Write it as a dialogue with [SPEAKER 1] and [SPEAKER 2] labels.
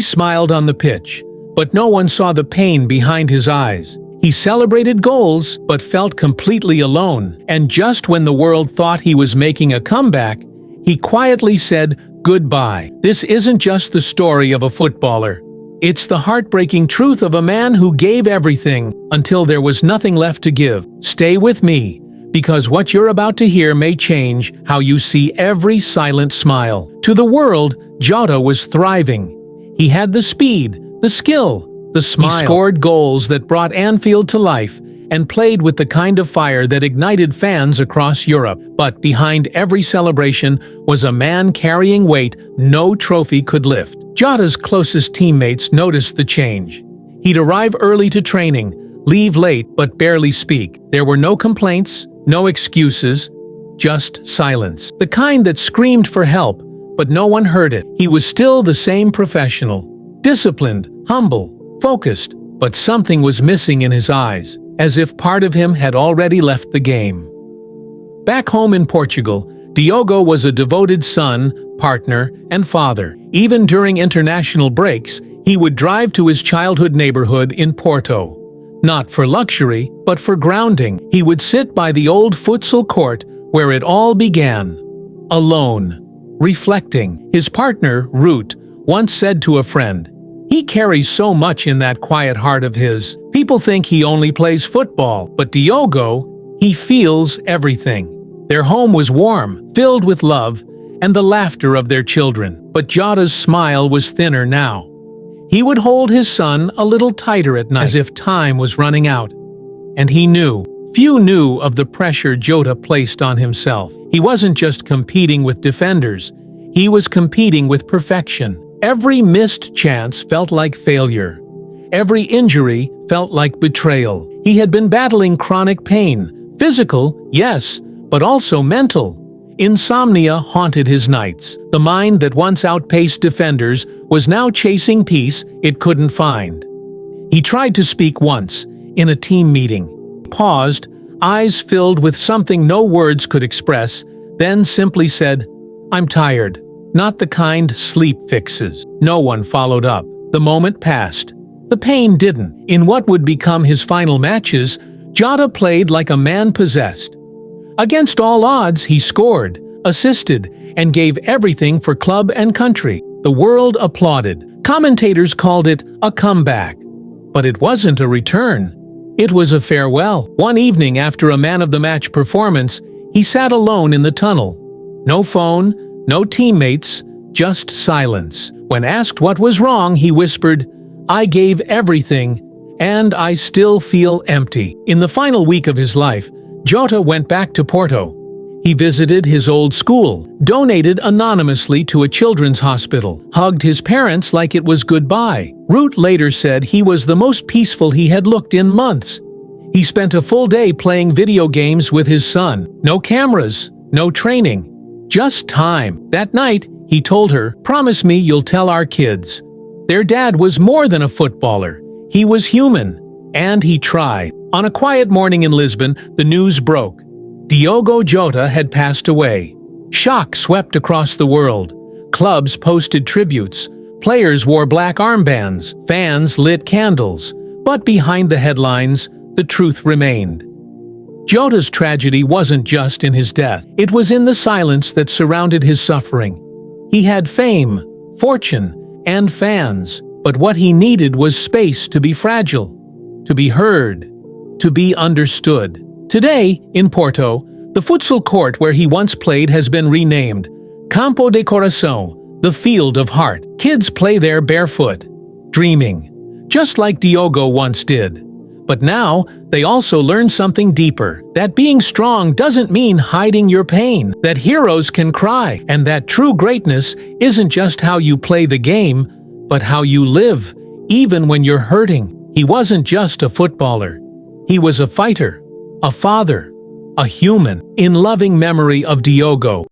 [SPEAKER 1] smiled on the pitch, but no one saw the pain behind his eyes. He celebrated goals, but felt completely alone. And just when the world thought he was making a comeback, he quietly said goodbye. This isn't just the story of a footballer. It's the heartbreaking truth of a man who gave everything until there was nothing left to give. Stay with me, because what you're about to hear may change how you see every silent smile. To the world, Jota was thriving. He had the speed, the skill, the smile. He scored goals that brought Anfield to life and played with the kind of fire that ignited fans across Europe. But behind every celebration was a man carrying weight no trophy could lift. Jota's closest teammates noticed the change. He'd arrive early to training, leave late but barely speak. There were no complaints, no excuses, just silence. The kind that screamed for help, but no one heard it. He was still the same professional, disciplined, humble, focused, but something was missing in his eyes, as if part of him had already left the game. Back home in Portugal, Diogo was a devoted son, partner, and father. Even during international breaks, he would drive to his childhood neighborhood in Porto. Not for luxury, but for grounding. He would sit by the old futsal court where it all began. Alone, reflecting. His partner, Ruth, once said to a friend, "He carries so much in that quiet heart of his. People think he only plays football, but Diogo, he feels everything." Their home was warm, filled with love, and the laughter of their children. But Jota's smile was thinner now. He would hold his son a little tighter at night, as if time was running out. And he knew. Few knew of the pressure Jota placed on himself. He wasn't just competing with defenders. He was competing with perfection. Every missed chance felt like failure. Every injury felt like betrayal. He had been battling chronic pain. Physical, yes, but also mental. Insomnia haunted his nights. The mind that once outpaced defenders was now chasing peace it couldn't find. He tried to speak once, in a team meeting. Paused, eyes filled with something no words could express, then simply said, "I'm tired." Not the kind sleep fixes. No one followed up. The moment passed. The pain didn't. In what would become his final matches, Jota played like a man possessed. Against all odds, he scored, assisted, and gave everything for club and country. The world applauded. Commentators called it a comeback. But it wasn't a return. It was a farewell. One evening after a man-of-the-match performance, he sat alone in the tunnel. No phone, no teammates, just silence. When asked what was wrong, he whispered, "I gave everything, and I still feel empty." In the final week of his life, Jota went back to Porto. He visited his old school, donated anonymously to a children's hospital, hugged his parents like it was goodbye. Ruth later said he was the most peaceful he had looked in months. He spent a full day playing video games with his son. No cameras, no training, just time. That night, he told her, "Promise me you'll tell our kids." Their dad was more than a footballer. He was human, and he tried. On a quiet morning in Lisbon, the news broke. Diogo Jota had passed away. Shock swept across the world. Clubs posted tributes. Players wore black armbands. Fans lit candles. But behind the headlines, the truth remained. Jota's tragedy wasn't just in his death. It was in the silence that surrounded his suffering. He had fame, fortune, and fans, but what he needed was space to be fragile, to be heard, to be understood. Today, in Porto, the futsal court where he once played has been renamed Campo de Coração, the Field of Heart. Kids play there barefoot, dreaming, just like Diogo once did. But now, they also learn something deeper, that being strong doesn't mean hiding your pain, that heroes can cry, and that true greatness isn't just how you play the game, but how you live, even when you're hurting. He wasn't just a footballer. He was a fighter, a father, a human. In loving memory of Diogo.